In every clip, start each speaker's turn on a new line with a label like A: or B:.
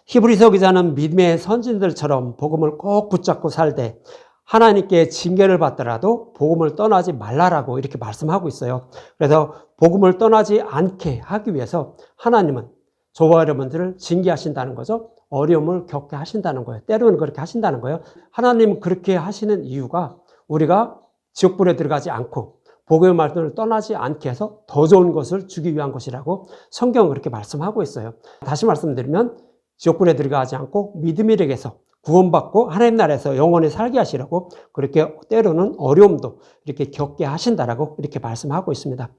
A: 히브리서 기자는 믿음의 선진들처럼 복음을 꼭 붙잡고 살되 하나님께 징계를 받더라도 복음을 떠나지 말라라고 이렇게 말씀하고 있어요. 그래서 복음을 떠나지 않게 하기 위해서 하나님은 저와 여러분들을 징계하신다는 거죠. 어려움을 겪게 하신다는 거예요. 때로는 그렇게 하신다는 거예요. 하나님은 그렇게 하시는 이유가 우리가 지옥불에 들어가지 않고 복음의 말씀을 떠나지 않게 해서 더 좋은 것을 주기 위한 것이라고 성경은 그렇게 말씀하고 있어요. 다시 말씀드리면 지옥불에 들어가지 않고 믿음의 력에서 구원받고 하나님 나라에서 영원히 살게 하시라고 그렇게 때로는 어려움도 이렇게 겪게 하신다라고 이렇게 말씀하고 있습니다.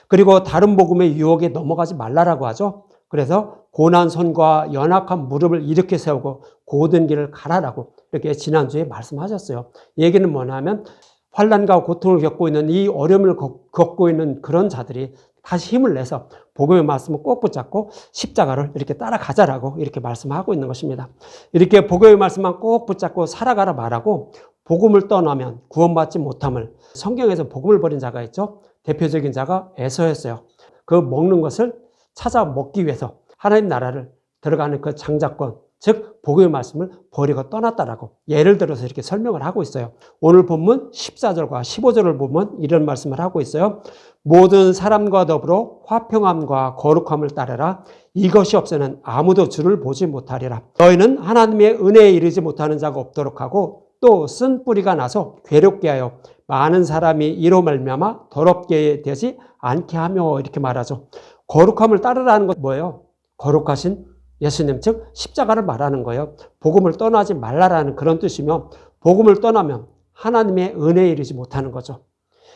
A: 그리고 다른 복음의 유혹에 넘어가지 말라라고 하죠. 그래서 고난 손과 연약한 무릎을 일으켜 세우고 고든 길을 가라라고 이렇게 지난주에 말씀하셨어요. 얘기는 뭐냐면 환난과 고통을 겪고 있는 이 어려움을 겪고 있는 그런 자들이 다시 힘을 내서 복음의 말씀을 꼭 붙잡고 십자가를 이렇게 따라가자라고 이렇게 말씀하고 있는 것입니다. 이렇게 복음의 말씀만 꼭 붙잡고 살아가라 말하고 복음을 떠나면 구원받지 못함을 성경에서 복음을 버린 자가 있죠. 대표적인 자가 에서였어요. 그 먹는 것을 찾아 먹기 위해서 하나님 나라를 들어가는 그 장자권, 즉 복음의 말씀을 버리고 떠났다라고 예를 들어서 이렇게 설명을 하고 있어요. 오늘 본문 14절과 15절을 보면 이런 말씀을 하고 있어요. 모든 사람과 더불어 화평함과 거룩함을 따르라. 이것이 없으면 아무도 주를 보지 못하리라. 너희는 하나님의 은혜에 이르지 못하는 자가 없도록 하고 또 쓴 뿌리가 나서 괴롭게 하여 많은 사람이 이로 말미암아 더럽게 되지 않게 하며 이렇게 말하죠. 거룩함을 따르라는 건 뭐예요? 거룩하신 예수님, 즉 십자가를 말하는 거예요. 복음을 떠나지 말라라는 그런 뜻이며 복음을 떠나면 하나님의 은혜에 이르지 못하는 거죠.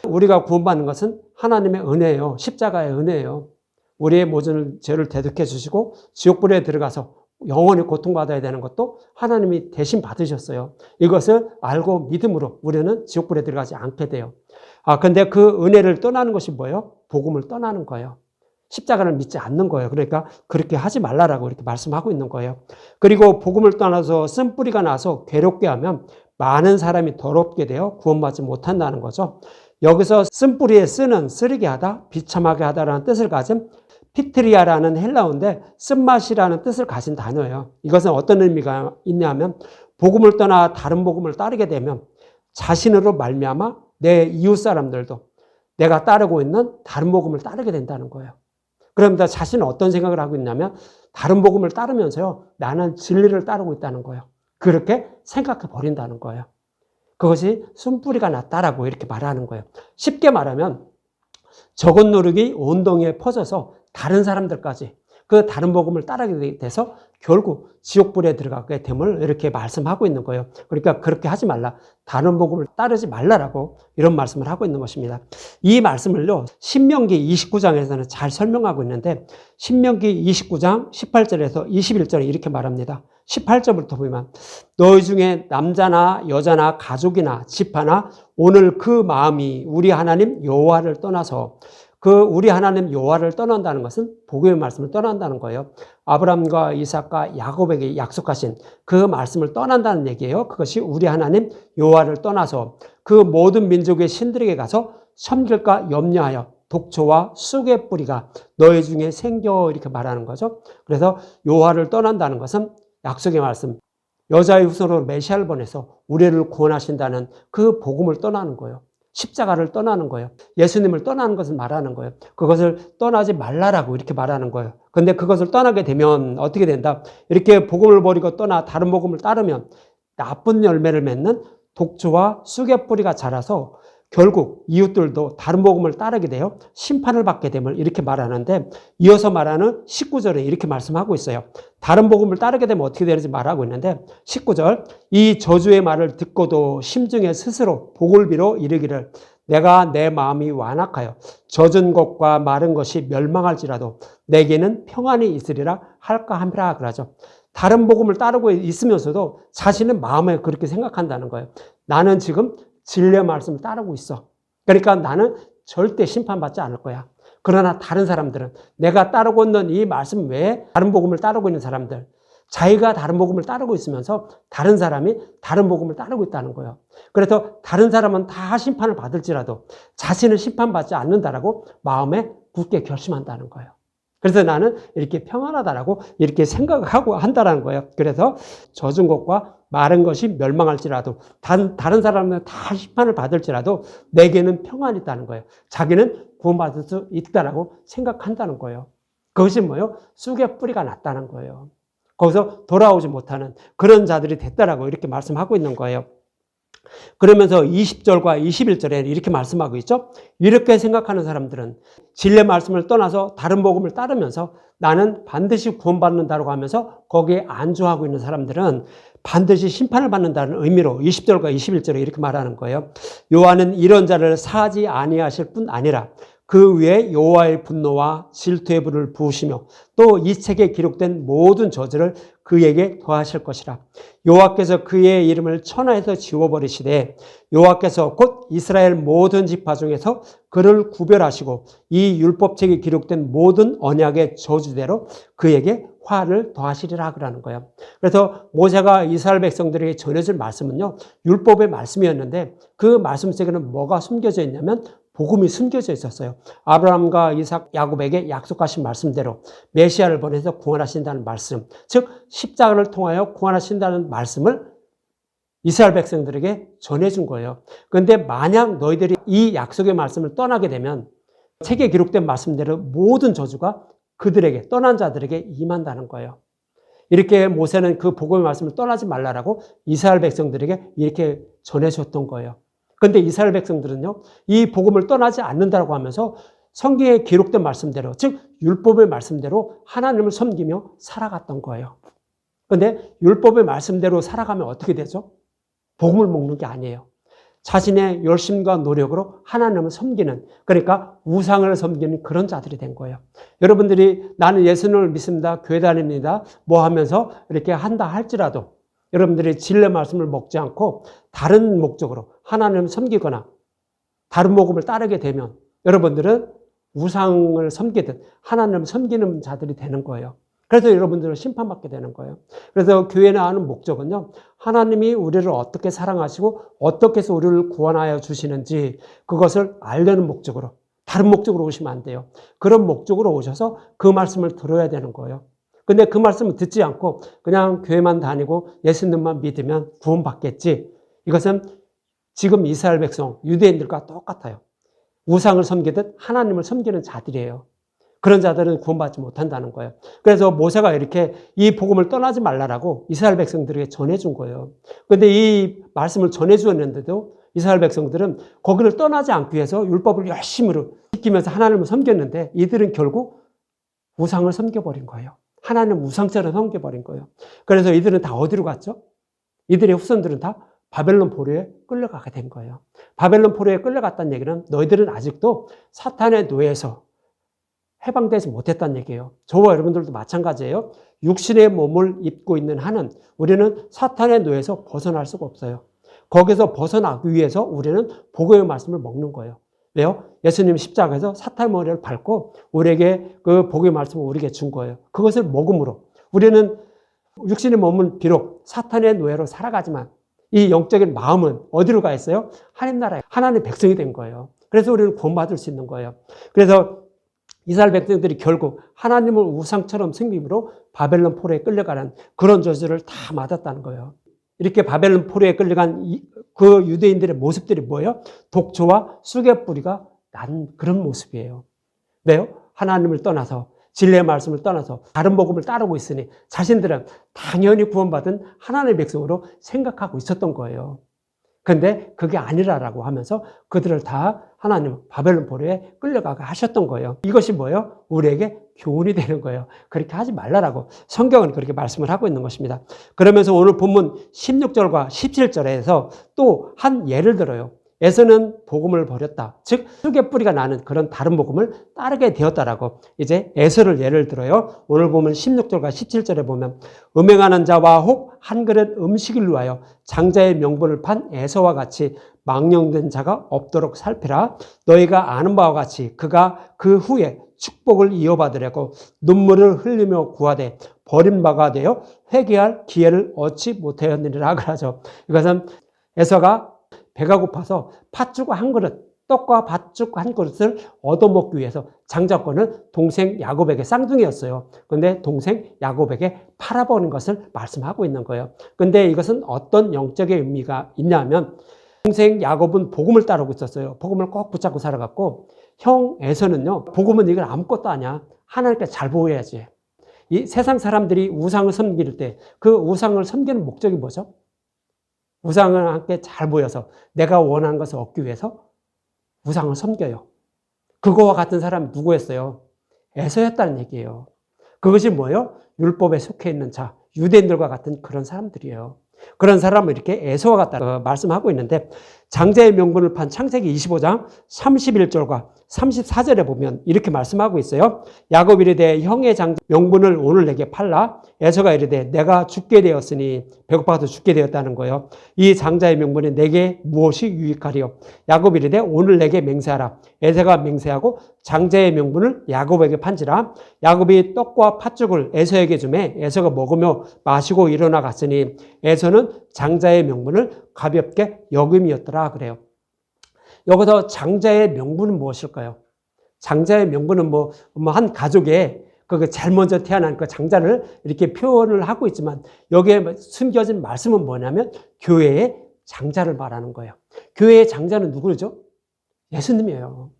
A: 우리가 구원받는 것은 하나님의 은혜예요. 십자가의 은혜예요. 우리의 모든 죄를 대속해 주시고 지옥불에 들어가서 영원히 고통받아야 되는 것도 하나님이 대신 받으셨어요. 이것을 알고 믿음으로 우리는 지옥불에 들어가지 않게 돼요. 근데 그 은혜를 떠나는 것이 뭐예요? 복음을 떠나는 거예요. 십자가를 믿지 않는 거예요. 그러니까 그렇게 하지 말라라고 이렇게 말씀하고 있는 거예요. 그리고 복음을 떠나서 쓴뿌리가 나서 괴롭게 하면 많은 사람이 더럽게 되어 구원받지 못한다는 거죠. 여기서 쓴뿌리에 쓰는 쓰리게 하다, 비참하게 하다라는 뜻을 가진 피트리아라는 헬라어인데 쓴맛이라는 뜻을 가진 단어예요. 이것은 어떤 의미가 있냐면 복음을 떠나 다른 복음을 따르게 되면 자신으로 말미암아 내 이웃 사람들도 내가 따르고 있는 다른 복음을 따르게 된다는 거예요. 그러면 자신은 어떤 생각을 하고 있냐면 다른 복음을 따르면서요. 나는 진리를 따르고 있다는 거예요. 그렇게 생각해 버린다는 거예요. 그것이 숨뿌리가 났다라고 이렇게 말하는 거예요. 쉽게 말하면 적은 누룩이 온 동에 퍼져서 다른 사람들까지 그 다른 복음을 따르게 돼서 결국 지옥불에 들어가게 됨을 이렇게 말씀하고 있는 거예요. 그러니까 그렇게 하지 말라. 다른 복음을 따르지 말라라고 이런 말씀을 하고 있는 것입니다. 이 말씀을요. 신명기 29장에서는 잘 설명하고 있는데 신명기 29장 18절에서 21절에 이렇게 말합니다. 18절부터 보면 너희 중에 남자나 여자나 가족이나 집하나 오늘 그 마음이 우리 하나님 여호와를 떠나서 그 우리 하나님 여호와를 떠난다는 것은 복음의 말씀을 떠난다는 거예요. 아브라함과 이삭과 야곱에게 약속하신 그 말씀을 떠난다는 얘기예요. 그것이 우리 하나님 여호와를 떠나서 그 모든 민족의 신들에게 가서 섬길까 염려하여 독초와 쑥의 뿌리가 너희 중에 생겨 이렇게 말하는 거죠. 그래서 여호와를 떠난다는 것은 약속의 말씀, 여자의 후손으로 메시아를 보내서 우리를 구원하신다는 그 복음을 떠나는 거예요. 십자가를 떠나는 거예요. 예수님을 떠나는 것을 말하는 거예요. 그것을 떠나지 말라라고 이렇게 말하는 거예요. 근데 그것을 떠나게 되면 어떻게 된다? 이렇게 복음을 버리고 떠나 다른 복음을 따르면 나쁜 열매를 맺는 독초와 쑥의 뿌리가 자라서 결국 이웃들도 다른 복음을 따르게 되어 심판을 받게 됨을 이렇게 말하는데 이어서 말하는 19절에 이렇게 말씀하고 있어요. 다른 복음을 따르게 되면 어떻게 되는지 말하고 있는데 19절 이 저주의 말을 듣고도 심중에 스스로 복을 빌어 이르기를 내가 내 마음이 완악하여 젖은 것과 마른 것이 멸망할지라도 내게는 평안이 있으리라 할까 함이라 그러죠. 다른 복음을 따르고 있으면서도 자신은 마음에 그렇게 생각한다는 거예요. 나는 지금 진리의 말씀을 따르고 있어. 그러니까 나는 절대 심판받지 않을 거야. 그러나 다른 사람들은 내가 따르고 있는 이 말씀 외에 다른 복음을 따르고 있는 사람들, 자기가 다른 복음을 따르고 있으면서 다른 사람이 다른 복음을 따르고 있다는 거예요. 그래서 다른 사람은 다 심판을 받을지라도 자신은 심판받지 않는다라고 마음에 굳게 결심한다는 거예요. 그래서 나는 이렇게 평안하다라고 이렇게 생각하고 한다는 거예요. 그래서 젖은 것과 마른 것이 멸망할지라도 다른 사람은 다 심판을 받을지라도 내게는 평안이 있다는 거예요. 자기는 구원받을 수 있다라고 생각한다는 거예요. 그것이 뭐예요? 쑥의 뿌리가 났다는 거예요. 거기서 돌아오지 못하는 그런 자들이 됐다라고 이렇게 말씀하고 있는 거예요. 그러면서 20절과 21절에 이렇게 말씀하고 있죠. 이렇게 생각하는 사람들은 진리의 말씀을 떠나서 다른 복음을 따르면서 나는 반드시 구원받는다고 하면서 거기에 안주하고 있는 사람들은 반드시 심판을 받는다는 의미로 20절과 21절에 이렇게 말하는 거예요. 여호와는 이런 자를 사하지 아니하실 뿐 아니라 그 위에 여호와의 분노와 질투의 불을 부으시며 또 이 책에 기록된 모든 저주를 그에게 더하실 것이라. 여호와께서 그의 이름을 천하에서 지워버리시되 여호와께서 곧 이스라엘 모든 지파 중에서 그를 구별하시고 이 율법책에 기록된 모든 언약의 저주대로 그에게 화를 더하시리라 그러는 거예요. 그래서 모세가 이스라엘 백성들에게 전해줄 말씀은요, 율법의 말씀이었는데 그 말씀 속에는 뭐가 숨겨져 있냐면 복음이 숨겨져 있었어요. 아브라함과 이삭, 야곱에게 약속하신 말씀대로 메시아를 보내서 구원하신다는 말씀, 즉 십자가를 통하여 구원하신다는 말씀을 이스라엘 백성들에게 전해준 거예요. 그런데 만약 너희들이 이 약속의 말씀을 떠나게 되면 책에 기록된 말씀대로 모든 저주가 그들에게, 떠난 자들에게 임한다는 거예요. 이렇게 모세는 그 복음의 말씀을 떠나지 말라라고 이스라엘 백성들에게 이렇게 전해줬던 거예요. 그런데 이스라엘 백성들은요, 이 복음을 떠나지 않는다고 하면서 성경에 기록된 말씀대로, 즉 율법의 말씀대로 하나님을 섬기며 살아갔던 거예요. 그런데 율법의 말씀대로 살아가면 어떻게 되죠? 복음을 먹는 게 아니에요. 자신의 열심과 노력으로 하나님을 섬기는, 그러니까 우상을 섬기는 그런 자들이 된 거예요. 여러분들이 나는 예수님을 믿습니다, 교회 다닙니다, 뭐 하면서 이렇게 한다 할지라도 여러분들이 진리의 말씀을 먹지 않고 다른 목적으로 하나님을 섬기거나 다른 복음을 따르게 되면 여러분들은 우상을 섬기듯 하나님을 섬기는 자들이 되는 거예요. 그래서 여러분들은 심판받게 되는 거예요. 그래서 교회 나가는 목적은요, 하나님이 우리를 어떻게 사랑하시고 어떻게 해서 우리를 구원하여 주시는지 그것을 알려는 목적으로, 다른 목적으로 오시면 안 돼요. 그런 목적으로 오셔서 그 말씀을 들어야 되는 거예요. 근데 그 말씀을 듣지 않고 그냥 교회만 다니고 예수님만 믿으면 구원받겠지. 이것은 지금 이스라엘 백성, 유대인들과 똑같아요. 우상을 섬기듯 하나님을 섬기는 자들이에요. 그런 자들은 구원받지 못한다는 거예요. 그래서 모세가 이렇게 이 복음을 떠나지 말라라고 이스라엘 백성들에게 전해준 거예요. 그런데 이 말씀을 전해주었는데도 이스라엘 백성들은 거기를 떠나지 않기 위해서 율법을 열심히 지키면서 하나님을 섬겼는데 이들은 결국 우상을 섬겨버린 거예요. 하나님 우상처럼 섬겨버린 거예요. 그래서 이들은 다 어디로 갔죠? 이들의 후손들은 다 바벨론 포로에 끌려가게 된 거예요. 바벨론 포로에 끌려갔다는 얘기는 너희들은 아직도 사탄의 노예에서 해방되지 못했다는 얘기예요. 저와 여러분들도 마찬가지예요. 육신의 몸을 입고 있는 한은 우리는 사탄의 노예에서 벗어날 수가 없어요. 거기서 벗어나기 위해서 우리는 복음의 말씀을 먹는 거예요. 왜요? 예수님 십자가에서 사탄의 머리를 밟고 우리에게 그 복음의 말씀을 우리에게 준 거예요. 그것을 먹음으로 우리는 육신의 몸은 비록 사탄의 노예로 살아가지만 이 영적인 마음은 어디로 가 있어요? 하나님 나라에, 하나님의 백성이 된 거예요. 그래서 우리는 구원받을 수 있는 거예요. 그래서 이스라엘 백성들이 결국 하나님을 우상처럼 섬김으로 바벨론 포로에 끌려가는 그런 저주를 다 맞았다는 거예요. 이렇게 바벨론 포로에 끌려간 그 유대인들의 모습들이 뭐예요? 독초와 쑥의 뿌리가 난 그런 모습이에요. 왜요? 하나님을 떠나서 진리의 말씀을 떠나서 다른 복음을 따르고 있으니 자신들은 당연히 구원받은 하나님의 백성으로 생각하고 있었던 거예요. 그런데 그게 아니라라고 하면서 그들을 다 하나님 바벨론 포로에 끌려가게 하셨던 거예요. 이것이 뭐예요? 우리에게 교훈이 되는 거예요. 그렇게 하지 말라라고 성경은 그렇게 말씀을 하고 있는 것입니다. 그러면서 오늘 본문 16절과 17절에서 또 한 예를 들어요. 에서는 복음을 버렸다. 즉 쑥의 뿌리가 나는 그런 다른 복음을 따르게 되었다라고 이제 에서를 예를 들어요. 오늘 보면 16절과 17절에 보면 음행하는 자와 혹 한 그릇 음식을 위하여 장자의 명분을 판 에서와 같이 망령된 자가 없도록 살피라. 너희가 아는 바와 같이 그가 그 후에 축복을 이어받으려고 눈물을 흘리며 구하되 버림바가 되어 회개할 기회를 얻지 못하였느니라 그러죠. 이것은 에서가 배가 고파서 팥죽 한 그릇 떡과 밭죽 한 그릇을 얻어먹기 위해서 장자권은 동생 야곱에게 쌍둥이였어요. 그런데 동생 야곱에게 팔아버린 것을 말씀하고 있는 거예요. 근데 이것은 어떤 영적인 의미가 있냐면 동생 야곱은 복음을 따르고 있었어요. 복음을 꼭 붙잡고 살아갔고 형 에서는요, 복음은 이걸 아무것도 아니야. 하나님께 잘 보여야지. 이 세상 사람들이 우상을 섬길 때 그 우상을 섬기는 목적이 뭐죠? 우상을 함께 잘 보여서 내가 원하는 것을 얻기 위해서 우상을 섬겨요. 그거와 같은 사람이 누구였어요? 에서였다는 얘기예요. 그것이 뭐예요? 율법에 속해 있는 자, 유대인들과 같은 그런 사람들이에요. 그런 사람을 이렇게 에서와 같다 말씀하고 있는데 장자의 명분을 판 창세기 25장 31절과 34절에 보면 이렇게 말씀하고 있어요. 야곱이 이르되 형의 장자 명분을 오늘 내게 팔라. 에서가 이르되 내가 죽게 되었으니 배고파서 죽게 되었다는 거예요. 이 장자의 명분이 내게 무엇이 유익하리요? 야곱이 이르되 오늘 내게 맹세하라. 에서가 맹세하고 장자의 명분을 야곱에게 판지라. 야곱이 떡과 팥죽을 에서에게 주매 에서가 먹으며 마시고 일어나 갔으니 에서는 장자의 명분을 가볍게 여김이었더라 그래요. 여기서 장자의 명분은 무엇일까요? 장자의 명분은 한 가족의 그 제일 먼저 태어난 그 장자를 이렇게 표현을 하고 있지만 여기에 숨겨진 말씀은 뭐냐면 교회의 장자를 말하는 거예요. 교회의 장자는 누구죠? 예수님이에요.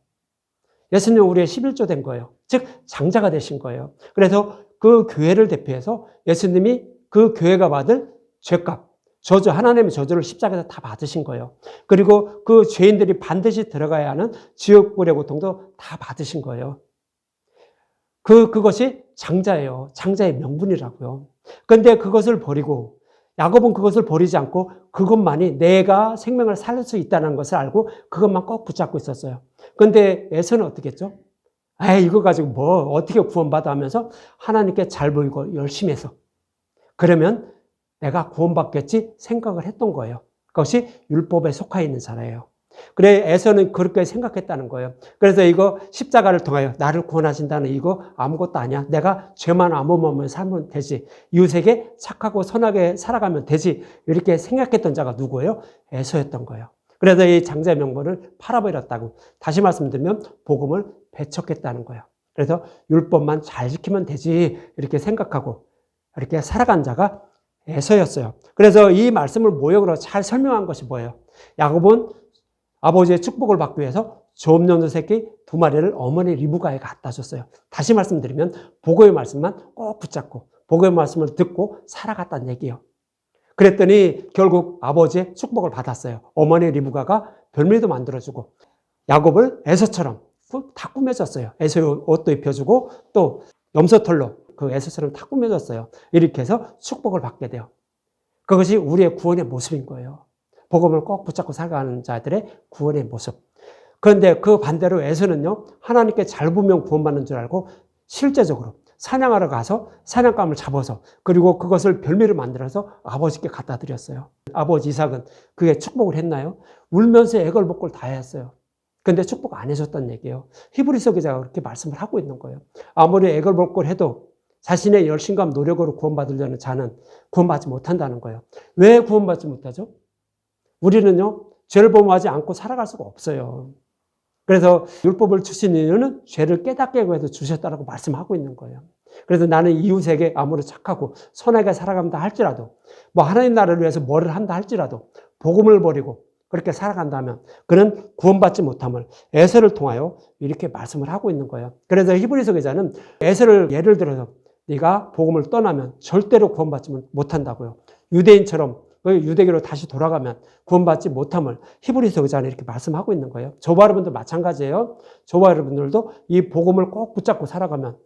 A: 예수님은 우리의 11조 된 거예요. 즉 장자가 되신 거예요. 그래서 그 교회를 대표해서 예수님이 그 교회가 받을 죄값, 저주, 하나님의 저주를 십자가에서 다 받으신 거예요. 그리고 그 죄인들이 반드시 들어가야 하는 지옥불의 고통도 다 받으신 거예요. 그것이 장자예요. 장자의 명분이라고요. 그런데 그것을 버리고 야곱은 그것을 버리지 않고 그것만이 내가 생명을 살릴 수 있다는 것을 알고 그것만 꼭 붙잡고 있었어요. 그런데 에서는 어떻게 했죠? 이거 가지고 어떻게 구원받아 하면서 하나님께 잘 보이고 열심히 해서 그러면 내가 구원받겠지 생각을 했던 거예요. 그것이 율법에 속하 있는 자라예요. 그래 에서는 그렇게 생각했다는 거예요. 그래서 이거 십자가를 통하여 나를 구원하신다는 이거 아무것도 아니야. 내가 죄만 아무만 살면 되지. 이웃에게 착하고 선하게 살아가면 되지. 이렇게 생각했던 자가 누구예요? 에서였던 거예요. 그래서 이 장자의 명분을 팔아버렸다고. 다시 말씀드리면 복음을 배척했다는 거예요. 그래서 율법만 잘 지키면 되지 이렇게 생각하고 이렇게 살아간 자가 에서였어요. 그래서 이 말씀을 모역으로 잘 설명한 것이 뭐예요? 야곱은 아버지의 축복을 받기 위해서 조업용도 새끼 2마리를 어머니 리브가에 갖다 줬어요. 다시 말씀드리면 복음의 말씀만 꼭 붙잡고 복음의 말씀을 듣고 살아갔다는 얘기예요. 그랬더니 결국 아버지의 축복을 받았어요. 어머니 리브가가 별미도 만들어주고 야곱을 에서처럼 다 꾸며줬어요. 에서의 옷도 입혀주고 또 염소털로 그 에서처럼 다 꾸며줬어요. 이렇게 해서 축복을 받게 돼요. 그것이 우리의 구원의 모습인 거예요. 복음을 꼭 붙잡고 살아가는 자들의 구원의 모습. 그런데 그 반대로 에서는요, 하나님께 잘 보면 구원받는 줄 알고 실제적으로 사냥하러 가서 사냥감을 잡아서 그리고 그것을 별미를 만들어서 아버지께 갖다 드렸어요. 아버지 이삭은 그게 축복을 했나요? 울면서 애걸복걸 다 했어요. 근데 축복 안 해줬다는 얘기예요. 히브리서 기자가 그렇게 말씀을 하고 있는 거예요. 아무리 애걸복걸 해도 자신의 열심과 노력으로 구원받으려는 자는 구원받지 못한다는 거예요. 왜 구원받지 못하죠? 우리는요, 죄를 범하지 않고 살아갈 수가 없어요. 그래서 율법을 주신 이유는 죄를 깨닫게 해서 주셨다라고 말씀하고 있는 거예요. 그래서 나는 이웃에게 아무리 착하고 선하게 살아간다 할지라도 하나님 나라를 위해서 뭐를 한다 할지라도 복음을 버리고 그렇게 살아간다면 그는 구원받지 못함을 에서를 통하여 이렇게 말씀을 하고 있는 거예요. 그래서 히브리서 기자는 에서를 예를 들어서 네가 복음을 떠나면 절대로 구원받지 못한다고요. 유대인처럼 유대교로 다시 돌아가면 구원받지 못함을 히브리서 기자는 이렇게 말씀하고 있는 거예요. 저와 여러분들 마찬가지예요. 저와 여러분들도 이 복음을 꼭 붙잡고 살아가면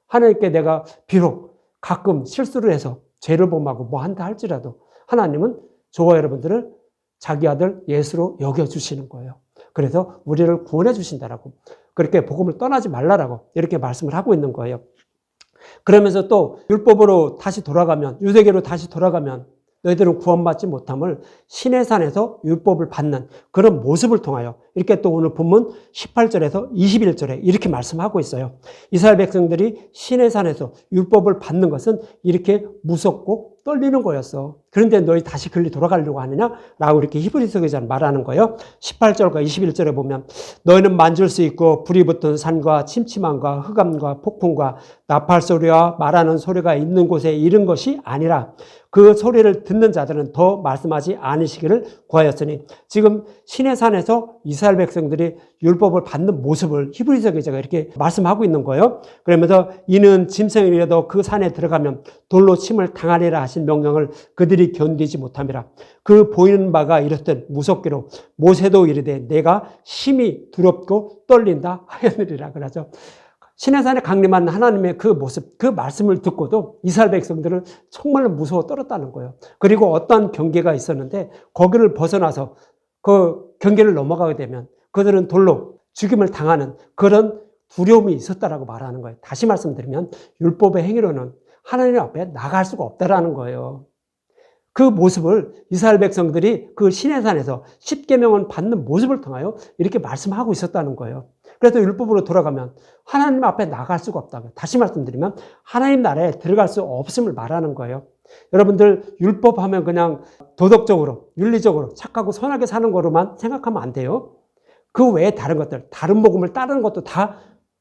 A: 하나님께 내가 비록 가끔 실수를 해서 죄를 범하고 한다 할지라도 하나님은 저와 여러분들을 자기 아들 예수로 여겨주시는 거예요. 그래서 우리를 구원해 주신다라고 그렇게 복음을 떠나지 말라라고 이렇게 말씀을 하고 있는 거예요. 그러면서 또 율법으로 다시 돌아가면 유대교로 다시 돌아가면 너희들은 구원받지 못함을 시내산에서 율법을 받는 그런 모습을 통하여 이렇게 또 오늘 본문 18절에서 21절에 이렇게 말씀하고 있어요. 이스라엘 백성들이 시내산에서 율법을 받는 것은 이렇게 무섭고 떨리는 거였어. 그런데 너희 다시 글리 돌아가려고 하느냐? 라고 이렇게 히브리서 기자는 말하는 거예요. 18절과 21절에 보면 너희는 만질 수 있고 불이 붙은 산과 침침함과 흑암과 폭풍과 나팔 소리와 말하는 소리가 있는 곳에 이른 것이 아니라 그 소리를 듣는 자들은 더 말씀하지 않으시기를 구하였으니, 지금 시내산에서 이스라엘 백성들이 율법을 받는 모습을 히브리서 기자가 이렇게 말씀하고 있는 거예요. 그러면서 이는 짐승이라도 그 산에 들어가면 돌로 침을 당하리라 하신 명령을 그들이 견디지 못함이라. 그 보이는 바가 이렇듯 무섭기로 모세도 이르되 내가 심히 두렵고 떨린다 하였느니라 그러죠. 시내산에 강림한 하나님의 그 모습, 그 말씀을 듣고도 이스라엘 백성들은 정말로 무서워 떨었다는 거예요. 그리고 어떠한 경계가 있었는데 거기를 벗어나서 그 경계를 넘어가게 되면 그들은 돌로 죽임을 당하는 그런 두려움이 있었다라고 말하는 거예요. 다시 말씀드리면 율법의 행위로는 하나님 앞에 나갈 수가 없다라는 거예요. 그 모습을 이스라엘 백성들이 그 시내산에서 십계명을 받는 모습을 통하여 이렇게 말씀하고 있었다는 거예요. 그래서 율법으로 돌아가면 하나님 앞에 나갈 수가 없다고. 다시 말씀드리면 하나님 나라에 들어갈 수 없음을 말하는 거예요. 여러분들 율법 하면 그냥 도덕적으로, 윤리적으로 착하고 선하게 사는 거로만 생각하면 안 돼요. 그 외에 다른 것들, 다른 복음을 따르는 것도 다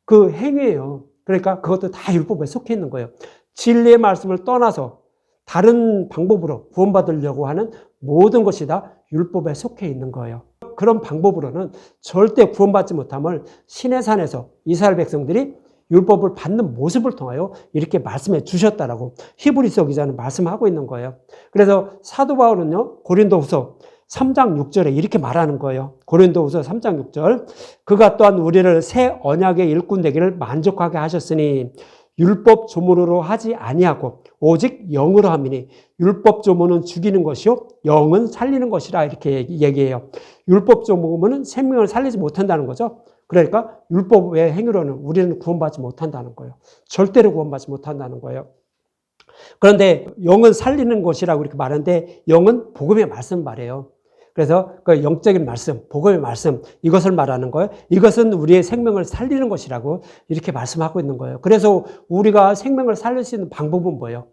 A: 그 행위예요. 그러니까 그것도 다 율법에 속해 있는 거예요. 진리의 말씀을 떠나서 다른 방법으로 구원받으려고 하는 모든 것이 다 율법에 속해 있는 거예요. 그런 방법으로는 절대 구원받지 못함을 시내산에서 이스라엘 백성들이 율법을 받는 모습을 통하여 이렇게 말씀해 주셨다라고 히브리서 기자는 말씀하고 있는 거예요. 그래서 사도 바울은요, 고린도후서 3장 6절에 이렇게 말하는 거예요. 고린도후서 3장 6절. 그가 또한 우리를 새 언약의 일꾼 되기를 만족하게 하셨으니 율법 조문으로 하지 아니하고 오직 영으로 함이니 율법 조문은 죽이는 것이요 영은 살리는 것이라 이렇게 얘기해요. 율법 조문은 생명을 살리지 못한다는 거죠. 그러니까 율법의 행위로는 우리는 구원받지 못한다는 거예요. 절대로 구원받지 못한다는 거예요. 그런데 영은 살리는 것이라고 이렇게 말하는데 영은 복음의 말씀 말이에요. 그래서 그 영적인 말씀, 복음의 말씀, 이것을 말하는 거예요. 이것은 우리의 생명을 살리는 것이라고 이렇게 말씀하고 있는 거예요. 그래서 우리가 생명을 살릴 수 있는 방법은 뭐예요?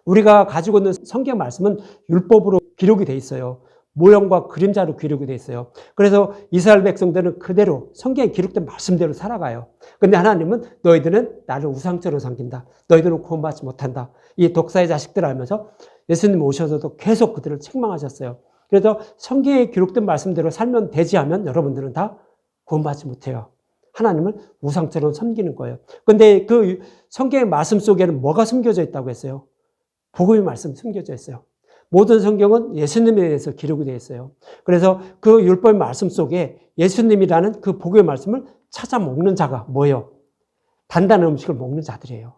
A: 우리가 가지고 있는 성경 말씀은 율법으로 기록이 돼 있어요. 모형과 그림자로 기록이 돼 있어요. 그래서 이스라엘 백성들은 그대로 성경에 기록된 말씀대로 살아가요. 근데 하나님은 너희들은 나를 우상처럼 섬긴다. 너희들은 구원받지 못한다. 이 독사의 자식들 알면서 예수님 오셔서도 계속 그들을 책망하셨어요. 그래서 성경에 기록된 말씀대로 살면 되지 하면 여러분들은 다 구원받지 못해요. 하나님을 우상처럼 섬기는 거예요. 근데 그 성경의 말씀 속에는 뭐가 숨겨져 있다고 했어요? 복음의 말씀 숨겨져 있어요. 모든 성경은 예수님에 대해서 기록이 되어 있어요. 그래서 그 율법의 말씀 속에 예수님이라는 그 복음의 말씀을 찾아 먹는 자가 뭐예요? 단단한 음식을 먹는 자들이에요.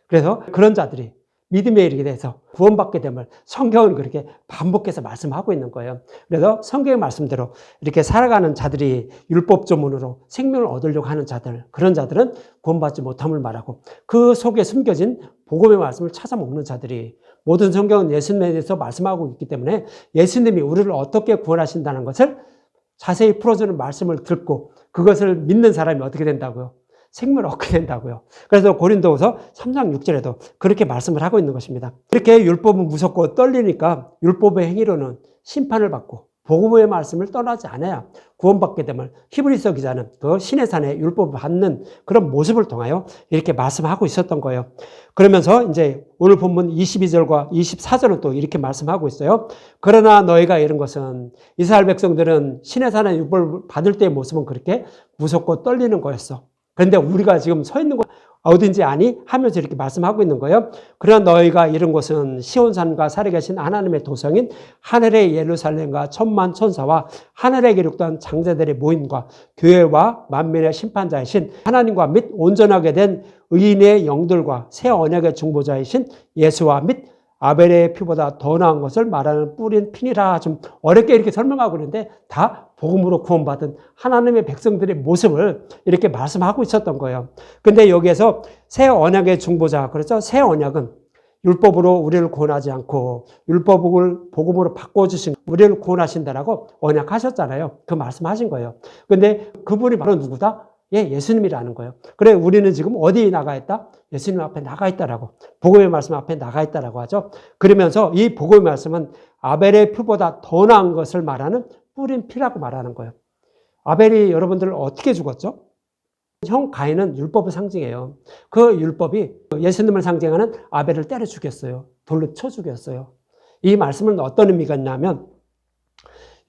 A: 그래서 그런 자들이 믿음에 이르게 돼서 구원받게 됨을 성경은 그렇게 반복해서 말씀하고 있는 거예요. 그래서 성경의 말씀대로 이렇게 살아가는 자들이 율법 조문으로 생명을 얻으려고 하는 자들, 그런 자들은 구원받지 못함을 말하고 그 속에 숨겨진 복음의 말씀을 찾아 먹는 자들이, 모든 성경은 예수님에 대해서 말씀하고 있기 때문에 예수님이 우리를 어떻게 구원하신다는 것을 자세히 풀어주는 말씀을 듣고 그것을 믿는 사람이 어떻게 된다고요? 생명을 얻게 된다고요. 그래서 고린도후서 3장 6절에도 그렇게 말씀을 하고 있는 것입니다. 이렇게 율법은 무섭고 떨리니까 율법의 행위로는 심판을 받고 복음의 말씀을 떠나지 않아야 구원받게 됨을 히브리서 기자는 그 시내산에 율법을 받는 그런 모습을 통하여 이렇게 말씀하고 있었던 거예요. 그러면서 이제 오늘 본문 22절과 24절은 또 이렇게 말씀하고 있어요. 그러나 너희가 이런 것은 이스라엘 백성들은 시내산에 율법을 받을 때의 모습은 그렇게 무섭고 떨리는 거였어. 그런데 우리가 지금 서 있는 곳 어딘지 아니? 하면서 이렇게 말씀하고 있는 거예요. 그러나 너희가 이런 곳은 시온산과 살에 계신 하나님의 도성인 하늘의 예루살렘과 천만 천사와 하늘에 기록된 장자들의 모임과 교회와 만민의 심판자이신 하나님과 및 온전하게 된 의인의 영들과 새 언약의 중보자이신 예수와 및 아벨의 피보다 더 나은 것을 말하는 뿌린 피니라. 좀 어렵게 이렇게 설명하고 있는데 다 복음으로 구원받은 하나님의 백성들의 모습을 이렇게 말씀하고 있었던 거예요. 근데 여기에서 새 언약의 중보자, 그렇죠? 새 언약은 율법으로 우리를 구원하지 않고 율법을 복음으로 바꿔주신 우리를 구원하신다라고 언약하셨잖아요. 그 말씀하신 거예요. 근데 그분이 바로 누구다? 예수님이라는 거예요. 그래, 우리는 지금 어디에 나가 있다? 예수님 앞에 나가 있다라고. 복음의 말씀 앞에 나가 있다라고 하죠. 그러면서 이 복음의 말씀은 아벨의 피보다 더 나은 것을 말하는 뿌린 피라고 말하는 거예요. 아벨이 여러분들 어떻게 죽었죠? 형 가인은 율법을 상징해요. 그 율법이 예수님을 상징하는 아벨을 때려 죽였어요. 돌로 쳐 죽였어요. 이 말씀은 어떤 의미가 있냐면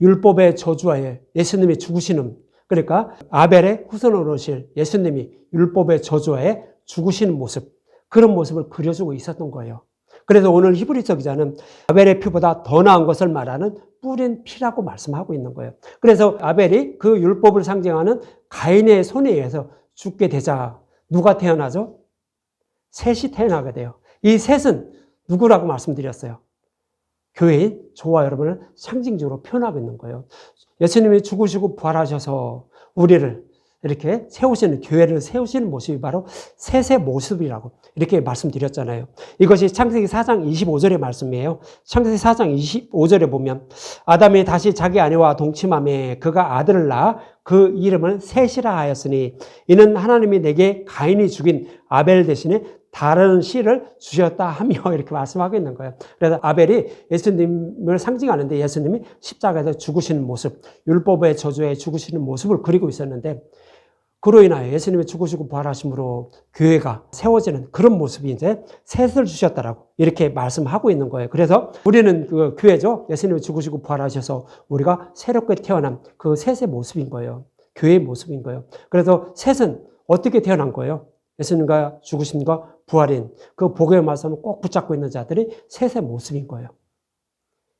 A: 율법의 저주하에 예수님이 죽으시는, 그러니까 아벨의 후손으로 오실 예수님이 율법의 저주하에 죽으시는 모습, 그런 모습을 그려주고 있었던 거예요. 그래서 오늘 히브리서 기자는 아벨의 피보다 더 나은 것을 말하는 뿌린 피라고 말씀하고 있는 거예요. 그래서 아벨이 그 율법을 상징하는 가인의 손에 의해서 죽게 되자 누가 태어나죠? 셋이 태어나게 돼요. 이 셋은 누구라고 말씀드렸어요? 교회인 저와 여러분을 상징적으로 표현하고 있는 거예요. 예수님이 죽으시고 부활하셔서 우리를 이렇게 세우시는, 교회를 세우시는 모습이 바로 셋의 모습이라고 이렇게 말씀드렸잖아요. 이것이 창세기 4장 25절의 말씀이에요. 창세기 4장 25절에 보면 아담이 다시 자기 아내와 동침하며 그가 아들을 낳아 그 이름을 셋이라 하였으니 이는 하나님이 내게 가인이 죽인 아벨 대신에 다른 씨를 주셨다 하며 이렇게 말씀하고 있는 거예요. 그래서 아벨이 예수님을 상징하는데 예수님이 십자가에서 죽으시는 모습, 율법의 저주에 죽으시는 모습을 그리고 있었는데 그로 인하여 예수님이 죽으시고 부활하심으로 교회가 세워지는 그런 모습이 이제 셋을 주셨다라고 이렇게 말씀하고 있는 거예요. 그래서 우리는 그 교회죠. 예수님이 죽으시고 부활하셔서 우리가 새롭게 태어난 그 셋의 모습인 거예요. 교회의 모습인 거예요. 그래서 셋은 어떻게 태어난 거예요? 예수님과 죽으심과 부활인 그 복음의 말씀을 꼭 붙잡고 있는 자들이 셋의 모습인 거예요.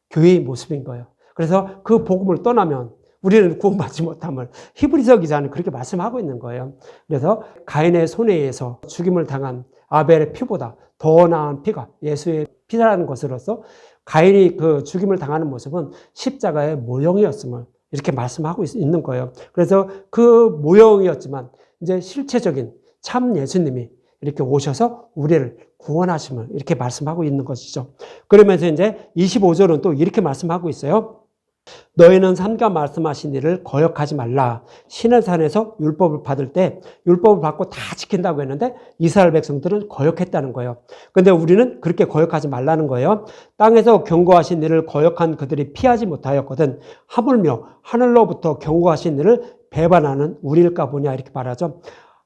A: 교회의 모습인 거예요. 그래서 그 복음을 떠나면 우리는 구원받지 못함을 히브리서 기자는 그렇게 말씀하고 있는 거예요. 그래서 가인의 손에 의해서 죽임을 당한 아벨의 피보다 더 나은 피가 예수의 피라는 것으로서 가인이 그 죽임을 당하는 모습은 십자가의 모형이었음을 이렇게 말씀하고 있는 거예요. 그래서 그 모형이었지만 이제 실체적인 참 예수님이 이렇게 오셔서 우리를 구원하심을 이렇게 말씀하고 있는 것이죠. 그러면서 이제 25절은 또 이렇게 말씀하고 있어요. 너희는 삼가 말씀하신 일을 거역하지 말라. 시내산에서 율법을 받을 때 율법을 받고 다 지킨다고 했는데 이스라엘 백성들은 거역했다는 거예요. 근데 우리는 그렇게 거역하지 말라는 거예요. 땅에서 경고하신 일을 거역한 그들이 피하지 못하였거든 하물며 하늘로부터 경고하신 일을 배반하는 우리일까 보냐 이렇게 말하죠.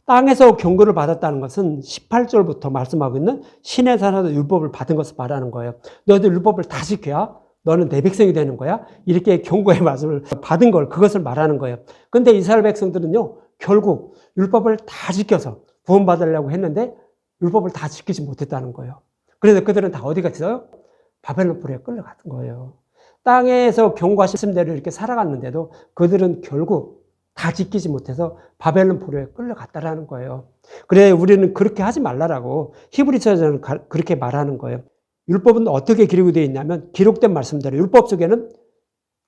A: 땅에서 경고를 받았다는 것은 18절부터 말씀하고 있는 시내산에서 율법을 받은 것을 말하는 거예요. 너희들 율법을 다 지켜야 너는 내 백성이 되는 거야? 이렇게 경고의 말씀을 받은 걸, 그것을 말하는 거예요. 근데 이스라엘 백성들은요, 결국 율법을 다 지켜서 구원받으려고 했는데 율법을 다 지키지 못했다는 거예요. 그래서 그들은 다 어디 갔어요? 바벨론 불에 끌려간 거예요. 땅에서 경고하신 대로 이렇게 살아갔는데도 그들은 결국 다 지키지 못해서 바벨론 불에 끌려갔다라는 거예요. 그래, 우리는 그렇게 하지 말라라고 히브리서에서는 그렇게 말하는 거예요. 율법은 어떻게 기록이 되어 있냐면 기록된 말씀대로 율법 속에는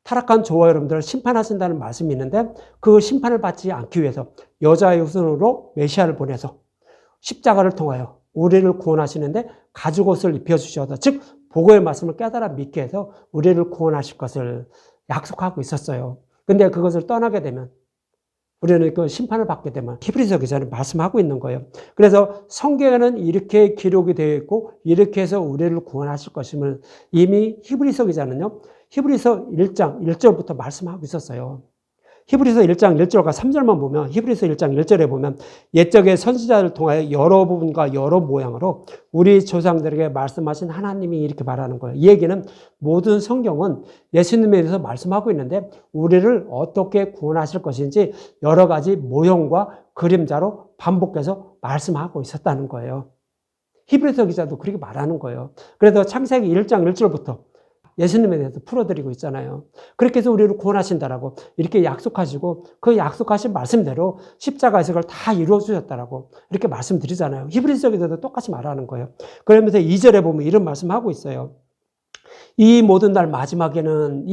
A: 타락한 저와 여러분들을 심판하신다는 말씀이 있는데 그 심판을 받지 않기 위해서 여자의 후손으로 메시아를 보내서 십자가를 통하여 우리를 구원하시는데 가죽옷을 입혀주셔서 즉 복음의 말씀을 깨달아 믿게 해서 우리를 구원하실 것을 약속하고 있었어요. 근데 그것을 떠나게 되면 우리는 그 심판을 받게 되면 히브리서 기자는 말씀하고 있는 거예요. 그래서 성경에는 이렇게 기록이 되어 있고 이렇게 해서 우리를 구원하실 것임을 이미 히브리서 기자는요. 히브리서 1장 1절부터 말씀하고 있었어요. 히브리서 1장 1절과 3절만 보면 히브리서 1장 1절에 보면 옛적의 선지자를 통하여 여러 부분과 여러 모양으로 우리 조상들에게 말씀하신 하나님이 이렇게 말하는 거예요. 이 얘기는 모든 성경은 예수님에 대해서 말씀하고 있는데 우리를 어떻게 구원하실 것인지 여러 가지 모형과 그림자로 반복해서 말씀하고 있었다는 거예요. 히브리서 기자도 그렇게 말하는 거예요. 그래서 창세기 1장 1절부터 예수님에 대해서 풀어드리고 있잖아요. 그렇게 해서 우리를 구원하신다라고 이렇게 약속하시고 그 약속하신 말씀대로 십자가에서 그걸 다 이루어주셨다라고 이렇게 말씀드리잖아요. 히브리서에서도 똑같이 말하는 거예요. 그러면서 2절에 보면 이런 말씀하고 있어요. 이 모든 날 마지막에는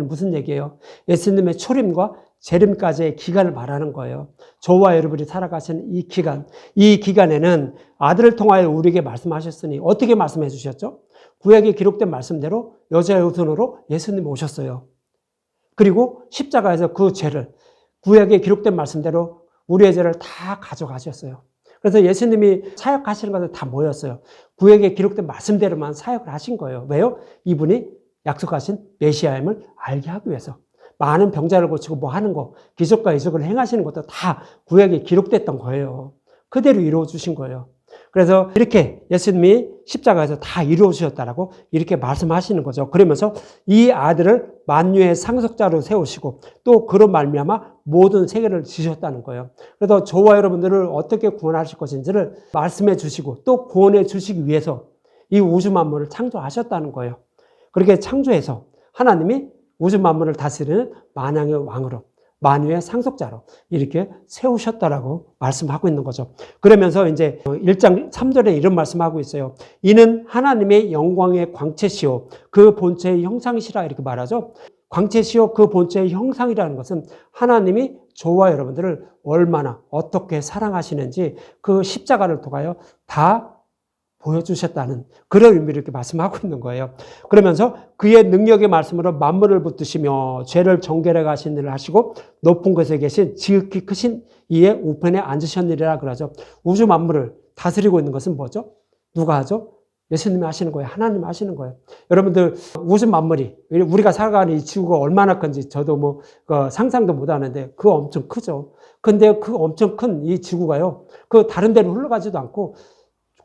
A: 무슨 얘기예요? 예수님의 초림과 재림까지의 기간을 말하는 거예요. 저와 여러분이 살아가시는 이 기간, 이 기간에는 아들을 통하여 우리에게 말씀하셨으니 어떻게 말씀해 주셨죠? 구약에 기록된 말씀대로 여자의 후손으로 예수님이 오셨어요. 그리고 십자가에서 그 죄를 구약에 기록된 말씀대로 우리의 죄를 다 가져가셨어요. 그래서 예수님이 사역하시는 것을 다 모였어요. 구약에 기록된 말씀대로만 사역을 하신 거예요. 왜요? 이분이 약속하신 메시아임을 알게 하기 위해서. 많은 병자를 고치고 뭐 하는 거, 기적과 이적을 행하시는 것도 다 구약에 기록됐던 거예요. 그대로 이루어 주신 거예요. 그래서 이렇게 예수님이 십자가에서 다 이루어 주셨다라고 이렇게 말씀하시는 거죠. 그러면서 이 아들을 만유의 상속자로 세우시고 또 그런 말미암아 모든 세계를 지셨다는 거예요. 그래서 저와 여러분들을 어떻게 구원하실 것인지를 말씀해 주시고 또 구원해 주시기 위해서 이 우주 만물을 창조하셨다는 거예요. 그렇게 창조해서 하나님이 우주 만물을 다스리는 만왕의 왕으로, 만유의 상속자로 이렇게 세우셨다라고 말씀하고 있는 거죠. 그러면서 이제 1장 3절에 이런 말씀하고 있어요. 이는 하나님의 영광의 광채시요 그 본체의 형상이시라 이렇게 말하죠. 광채시요 그 본체의 형상이라는 것은 하나님이 저와 여러분들을 얼마나 어떻게 사랑하시는지 그 십자가를 통하여 다 보여주셨다는 그런 의미를 이렇게 말씀하고 있는 거예요. 그러면서 그의 능력의 말씀으로 만물을 붙드시며 죄를 정결해 가신 일을 하시고 높은 곳에 계신 지극히 크신 이의 우편에 앉으셨느니라 그러죠. 우주 만물을 다스리고 있는 것은 뭐죠? 누가 하죠? 예수님이 하시는 거예요. 하나님이 하시는 거예요. 여러분들 우주 만물이 우리가 살아가는 이 지구가 얼마나 큰지 저도 뭐 상상도 못 하는데 그거 엄청 크죠. 근데 그 엄청 큰 이 지구가요. 그 다른 데로 흘러가지도 않고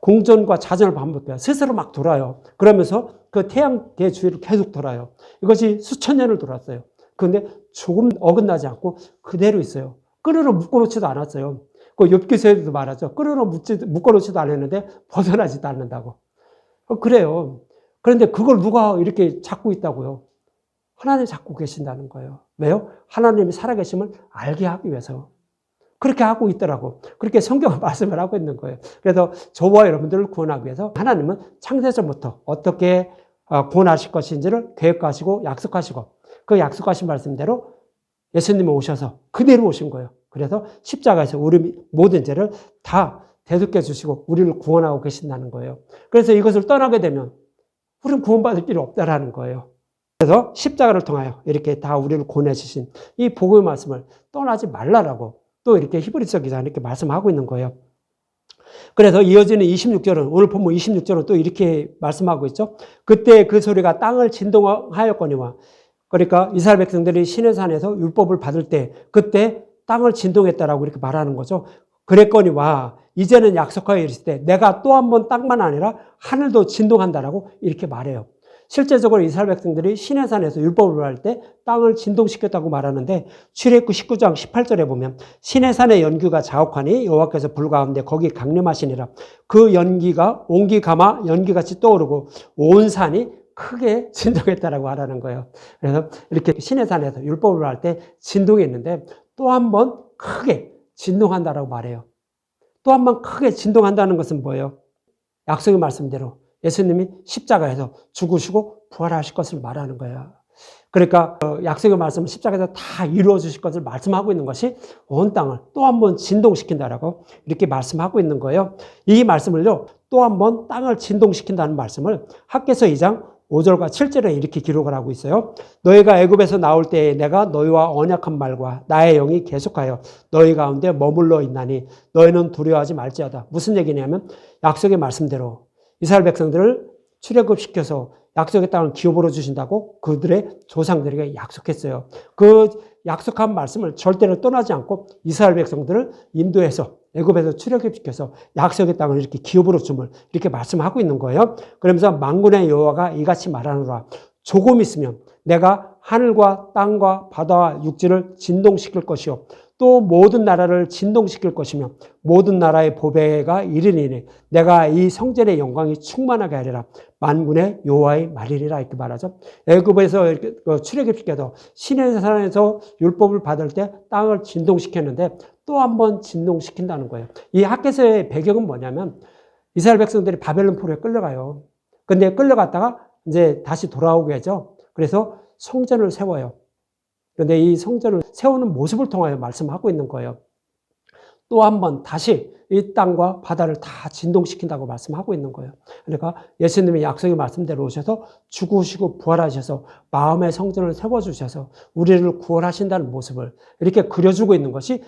A: 공전과 자전을 반복해요. 스스로 막 돌아요. 그러면서 그 태양계 주위를 계속 돌아요. 이것이 수천 년을 돌았어요. 그런데 조금 어긋나지 않고 그대로 있어요. 끈으로 묶어놓지도 않았어요. 그 욥기서에도 말하죠. 끈으로 묶어놓지도 않았는데 벗어나지도 않는다고. 그래요. 그런데 그걸 누가 이렇게 잡고 있다고요? 하나님이 잡고 계신다는 거예요. 왜요? 하나님이 살아계심을 알게 하기 위해서. 그렇게 하고 있더라고. 그렇게 성경은 말씀을 하고 있는 거예요. 그래서 저와 여러분들을 구원하기 위해서 하나님은 창세전부터 어떻게 구원하실 것인지를 계획하시고 약속하시고 그 약속하신 말씀대로 예수님이 오셔서 그대로 오신 거예요. 그래서 십자가에서 우리 모든 죄를 다 대속해 주시고 우리를 구원하고 계신다는 거예요. 그래서 이것을 떠나게 되면 우리는 구원받을 길이 없다라는 거예요. 그래서 십자가를 통하여 이렇게 다 우리를 구원해 주신 이 복음의 말씀을 떠나지 말라라고 또 이렇게 히브리서 기자는 이렇게 말씀하고 있는 거예요. 그래서 이어지는 26절은 오늘 본문 26절은 또 이렇게 말씀하고 있죠. 그때 그 소리가 땅을 진동하였거니와 그러니까 이스라엘 백성들이 시내산에서 율법을 받을 때 그때 땅을 진동했다라고 이렇게 말하는 거죠. 그랬거니와 이제는 약속하여 이르실 때 내가 또 한 번 땅만 아니라 하늘도 진동한다라고 이렇게 말해요. 실제적으로 이스라엘 백성들이 시내산에서 율법을 할 때 땅을 진동시켰다고 말하는데 출애굽기 19장 18절에 보면 시내산의 연기가 자욱하니 여호와께서 불 가운데 거기 강림하시니라. 그 연기가 온기 감아 연기같이 떠오르고 온 산이 크게 진동했다라고 하라는 거예요. 그래서 이렇게 시내산에서 율법을 할 때 진동이 있는데 또 한 번 크게 진동한다라고 말해요. 또 한 번 크게 진동한다는 것은 뭐예요? 약속의 말씀대로 예수님이 십자가에서 죽으시고 부활하실 것을 말하는 거예요. 그러니까 약속의 말씀은 십자가에서 다 이루어 주실 것을 말씀하고 있는 것이 온 땅을 또 한 번 진동시킨다라고 이렇게 말씀하고 있는 거예요. 이 말씀을요, 또 한 번 땅을 진동시킨다는 말씀을 학개서 2장 5절과 7절에 이렇게 기록을 하고 있어요. 너희가 애굽에서 나올 때에 내가 너희와 언약한 말과 나의 영이 계속하여 너희 가운데 머물러 있나니 너희는 두려워하지 말지어다. 무슨 얘기냐면 약속의 말씀대로 이스라엘 백성들을 출애굽시켜서 약속의 땅을 기업으로 주신다고 그들의 조상들에게 약속했어요. 그 약속한 말씀을 절대로 떠나지 않고 이스라엘 백성들을 인도해서 애굽에서 출애굽시켜서 약속의 땅을 이렇게 기업으로 줌을 이렇게 말씀하고 있는 거예요. 그러면서 만군의 여호와가 이같이 말하노라. 조금 있으면 내가 하늘과 땅과 바다와 육지를 진동시킬 것이요 또 모든 나라를 진동시킬 것이며 모든 나라의 보배가 이르리니 내가 이 성전의 영광이 충만하게 하리라. 만군의 여호와의 말이리라 이렇게 말하죠. 애굽에서 출애굽시켜서 시내산에서 율법을 받을 때 땅을 진동시켰는데 또 한 번 진동시킨다는 거예요. 이 학개서의 배경은 뭐냐면 이스라엘 백성들이 바벨론 포로에 끌려가요. 근데 끌려갔다가 이제 다시 돌아오게 하죠. 그래서 성전을 세워요. 그런데 이 성전을 세우는 모습을 통하여 말씀하고 있는 거예요. 또 한 번 다시 이 땅과 바다를 다 진동시킨다고 말씀하고 있는 거예요. 그러니까 예수님의 약속의 말씀대로 오셔서 죽으시고 부활하셔서 마음의 성전을 세워주셔서 우리를 구원하신다는 모습을 이렇게 그려주고 있는 것이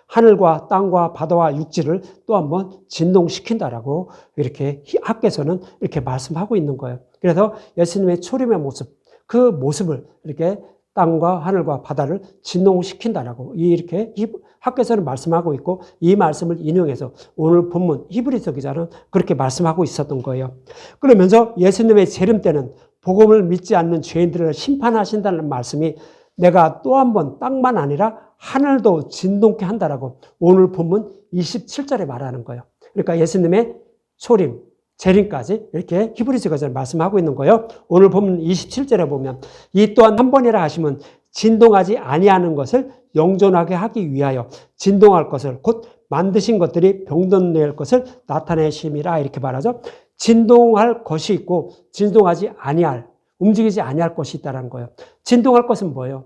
A: 하늘과 땅과 바다와 육지를 또 한 번 진동시킨다라고 이렇게 학계에서는 이렇게 말씀하고 있는 거예요. 그래서 예수님의 초림의 모습, 그 모습을 이렇게 땅과 하늘과 바다를 진동시킨다라고 이렇게 학계에서는 말씀하고 있고, 이 말씀을 인용해서 오늘 본문 히브리서 기자는 그렇게 말씀하고 있었던 거예요. 그러면서 예수님의 재림 때는 복음을 믿지 않는 죄인들을 심판하신다는 말씀이 내가 또 한 번 땅만 아니라 하늘도 진동케 한다라고 오늘 본문 27절에 말하는 거예요. 그러니까 예수님의 초림, 재림까지 이렇게 히브리서 기자는 말씀하고 있는 거예요. 오늘 본문 27절에 보면 이 또한 한 번이라 하시면 진동하지 아니하는 것을 영존하게 하기 위하여 진동할 것을 곧 만드신 것들이 병든낼 것을 나타내심이라 이렇게 말하죠. 진동할 것이 있고 진동하지 아니할, 움직이지 아니할 것이 있다는 거예요. 진동할 것은 뭐예요?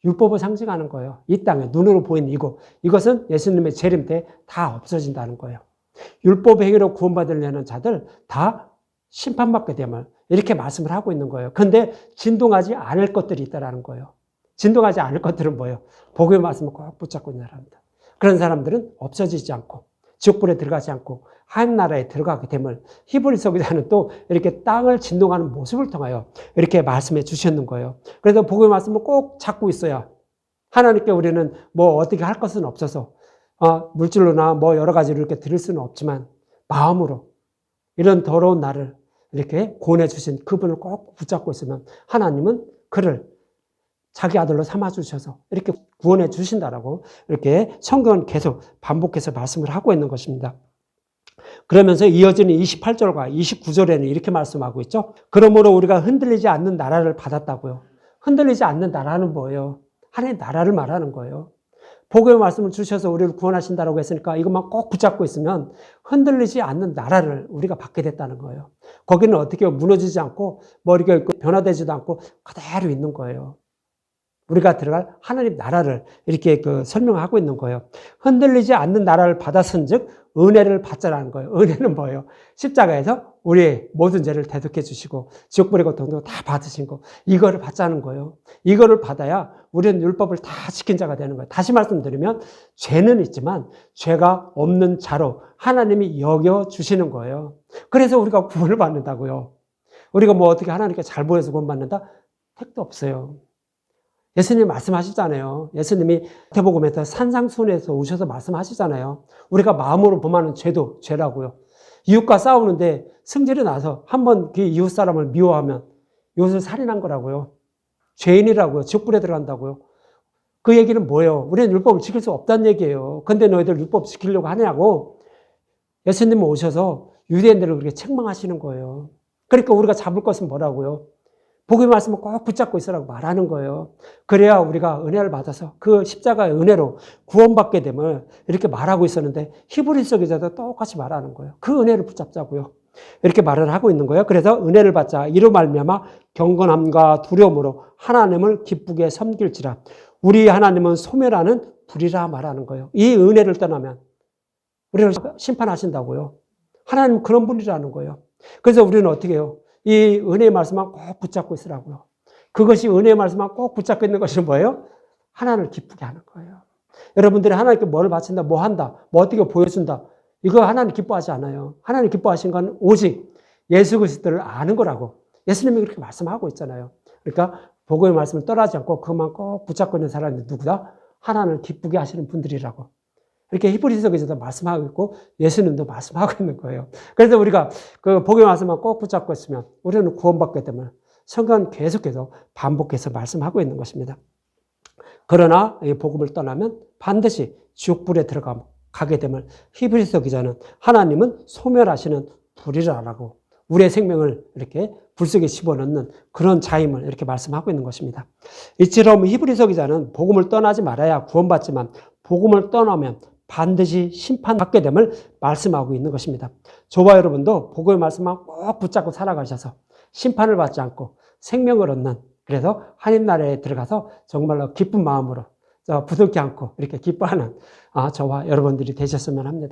A: 율법을 상징하는 거예요. 이 땅에 눈으로 보이는 이것은 예수님의 재림 때 다 없어진다는 거예요. 율법 행위로 구원받으려는 자들 다 심판받게 됨을 이렇게 말씀을 하고 있는 거예요. 그런데 진동하지 않을 것들이 있다는 거예요. 진동하지 않을 것들은 뭐예요? 복음의 말씀을 꼭 붙잡고 있는 사람들. 그런 사람들은 없어지지 않고 지옥불에 들어가지 않고 하나님 나라에 들어가게 됨을 히브리서 기자는 또 이렇게 땅을 진동하는 모습을 통하여 이렇게 말씀해 주셨는 거예요. 그래서 복음의 말씀을 꼭 잡고 있어야 하나님께 우리는 뭐 어떻게 할 것은 없어서 물질로나 뭐 여러 가지로 이렇게 드릴 수는 없지만 마음으로 이런 더러운 나를 이렇게 구원해 주신 그분을 꼭 붙잡고 있으면 하나님은 그를 자기 아들로 삼아주셔서 이렇게 구원해 주신다라고 이렇게 성경은 계속 반복해서 말씀을 하고 있는 것입니다. 그러면서 이어지는 28절과 29절에는 이렇게 말씀하고 있죠. 그러므로 우리가 흔들리지 않는 나라를 받았다고요. 흔들리지 않는 나라는 뭐예요? 하나님의 나라를 말하는 거예요. 복음의 말씀을 주셔서 우리를 구원하신다라고 했으니까 이것만 꼭 붙잡고 있으면 흔들리지 않는 나라를 우리가 받게 됐다는 거예요. 거기는 어떻게 무너지지 않고 머리가 있고 변화되지도 않고 그대로 있는 거예요. 우리가 들어갈 하나님 나라를 이렇게 설명하고 있는 거예요. 흔들리지 않는 나라를 받았은즉 은혜를 받자라는 거예요. 은혜는 뭐예요? 십자가에서 우리의 모든 죄를 대속해 주시고 지옥불의 고통도 다 받으신 거, 이거를 받자는 거예요. 이거를 받아야 우리는 율법을 다 지킨 자가 되는 거예요. 다시 말씀드리면 죄는 있지만 죄가 없는 자로 하나님이 여겨주시는 거예요. 그래서 우리가 구원을 받는다고요. 우리가 뭐 어떻게 하나님께 잘 보여서 구원받는다? 택도 없어요. 예수님이 말씀하시잖아요. 예수님이 마태복음에서 산상순에서 오셔서 말씀하시잖아요. 우리가 마음으로 범하는 죄도 죄라고요. 이웃과 싸우는데 승질이 나서 한번 그 이웃 사람을 미워하면 이웃을 살인한 거라고요. 죄인이라고요. 지옥불에 들어간다고요. 그 얘기는 뭐예요? 우리는 율법을 지킬 수 없다는 얘기예요. 근데 너희들 율법 지키려고 하냐고 예수님이 오셔서 유대인들을 그렇게 책망하시는 거예요. 그러니까 우리가 잡을 것은 뭐라고요? 복음의 말씀을 꼭 붙잡고 있으라고 말하는 거예요. 그래야 우리가 은혜를 받아서 그 십자가의 은혜로 구원받게 됨을 이렇게 말하고 있었는데 히브리서 기자도 똑같이 말하는 거예요. 그 은혜를 붙잡자고요. 이렇게 말을 하고 있는 거예요. 그래서 은혜를 받자. 이로 말미암아 경건함과 두려움으로 하나님을 기쁘게 섬길지라. 우리 하나님은 소멸하는 불이라 말하는 거예요. 이 은혜를 떠나면 우리를 심판하신다고요. 하나님은 그런 분이라는 거예요. 그래서 우리는 어떻게 해요? 이 은혜의 말씀만 꼭 붙잡고 있으라고요. 그것이 은혜의 말씀만 꼭 붙잡고 있는 것이 뭐예요? 하나님을 기쁘게 하는 거예요. 여러분들이 하나님께 뭘 바친다, 뭐 한다, 뭐 어떻게 보여준다. 이거 하나님 기뻐하지 않아요. 하나님 기뻐하신 건 오직 예수 그리스도를 아는 거라고 예수님이 그렇게 말씀하고 있잖아요. 그러니까 복음의 말씀을 떠나지 않고 그것만 꼭 붙잡고 있는 사람이 누구다? 하나님을 기쁘게 하시는 분들이라고. 이렇게 히브리서 기자도 말씀하고 있고 예수님도 말씀하고 있는 거예요. 그래서 우리가 그 복음의 말씀만 꼭 붙잡고 있으면 우리는 구원받게 되면 성경은 계속해서 반복해서 말씀하고 있는 것입니다. 그러나 이 복음을 떠나면 반드시 지옥불에 들어가게 되면 히브리서 기자는 하나님은 소멸하시는 불이라고 우리의 생명을 이렇게 불 속에 집어넣는 그런 자임을 이렇게 말씀하고 있는 것입니다. 이처럼 히브리서 기자는 복음을 떠나지 말아야 구원받지만 복음을 떠나면 반드시 심판받게 됨을 말씀하고 있는 것입니다. 저와 여러분도 복음의 말씀만 꼭 붙잡고 살아가셔서 심판을 받지 않고 생명을 얻는 그래서 하나님 나라에 들어가서 정말로 기쁜 마음으로 부둥켜 안고 이렇게 기뻐하는 저와 여러분들이 되셨으면 합니다.